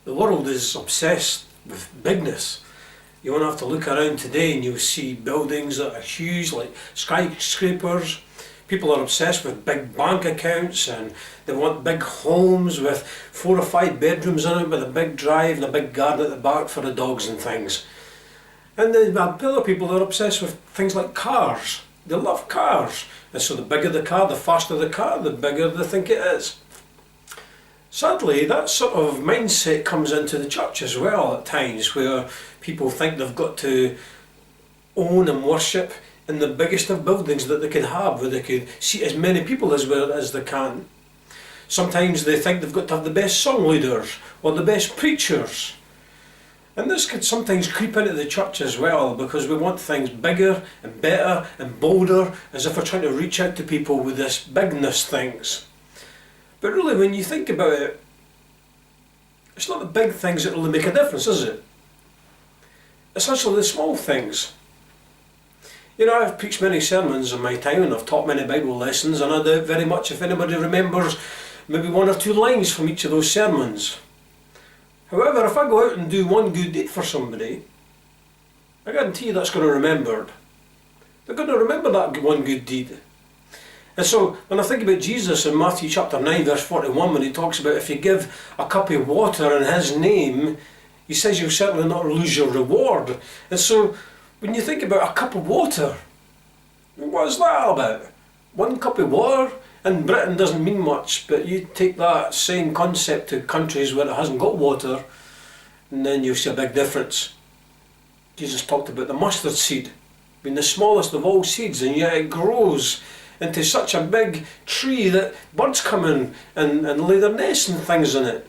The world is obsessed with bigness. You won't have to look around today and you'll see buildings that are huge, like skyscrapers. People are obsessed with big bank accounts and they want big homes with 4 or 5 bedrooms in it with a big drive and a big garden at the back for the dogs and things. And then other people are obsessed with things like cars. They love cars. And so the bigger the car, the faster the car, the bigger they think it is. Sadly, that sort of mindset comes into the church as well at times, where people think they've got to own and worship in the biggest of buildings that they can have, where they could seat as many people as they can. Sometimes they think they've got to have the best song leaders or the best preachers. And this could sometimes creep into the church as well, because we want things bigger and better and bolder, as if we're trying to reach out to people with this bigness things. But really, when you think about it, it's not the big things that really make a difference, is it? It's actually the small things. You know, I've preached many sermons in my time and I've taught many Bible lessons, and I doubt very much if anybody remembers maybe 1 or 2 lines from each of those sermons. However, if I go out and do one good deed for somebody, I guarantee you that's going to be remembered. They're going to remember that one good deed. And so, when I think about Jesus in Matthew chapter 9 verse 41, when he talks about if you give a cup of water in his name, he says you'll certainly not lose your reward. And so, when you think about a cup of water, what is that all about? 1 cup of water? In Britain doesn't mean much, but you take that same concept to countries where it hasn't got water, and then you'll see a big difference. Jesus talked about the mustard seed being the smallest of all seeds, and yet it grows into such a big tree that birds come in and lay their nests and things in it.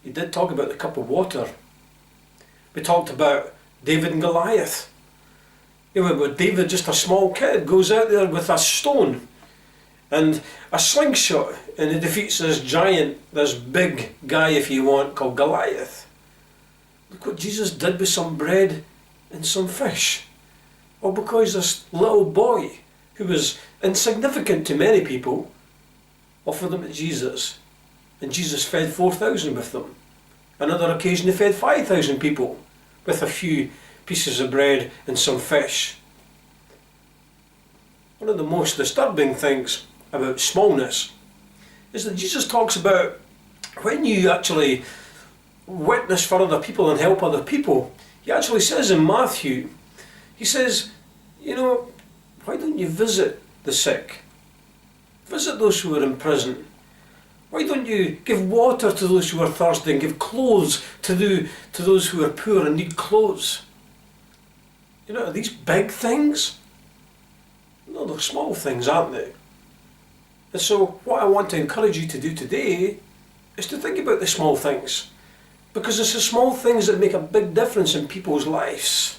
He did talk about the cup of water. We talked about David and Goliath. You know, where David, just a small kid, goes out there with a stone and a slingshot, and he defeats this giant, this big guy, if you want, called Goliath. Look what Jesus did with some bread and some fish. All because this little boy, who was insignificant to many people, offered them to Jesus. And Jesus fed 4,000 with them. Another occasion he fed 5,000 people with a few pieces of bread and some fish. One of the most disturbing things about smallness is that Jesus talks about when you actually witness for other people and help other people. He actually says in Matthew, he says, you know, why don't you visit the sick? Visit those who are in prison. Why don't you give water to those who are thirsty and give clothes to those who are poor and need clothes? You know, are these big things? No, they're small things, aren't they? And so what I want to encourage you to do today is to think about the small things. Because it's the small things that make a big difference in people's lives.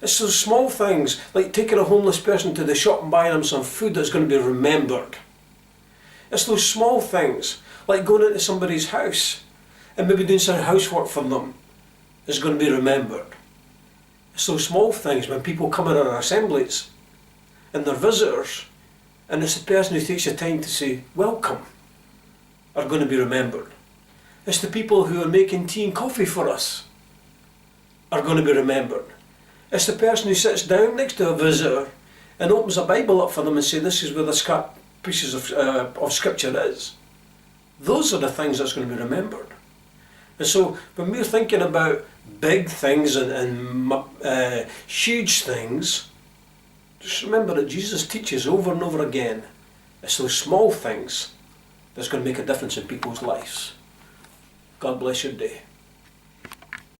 It's those small things, like taking a homeless person to the shop and buying them some food that's going to be remembered. It's those small things, like going into somebody's house and maybe doing some housework for them, is going to be remembered. It's those small things when people come in our assemblies and they're visitors, and it's the person who takes the time to say, welcome, are going to be remembered. It's the people who are making tea and coffee for us, are going to be remembered. It's the person who sits down next to a visitor and opens a Bible up for them and says, this is where the pieces of scripture is. Those are the things that's going to be remembered. And so when we're thinking about big things and huge things, just remember that Jesus teaches over and over again, it's those small things that's going to make a difference in people's lives. God bless your day.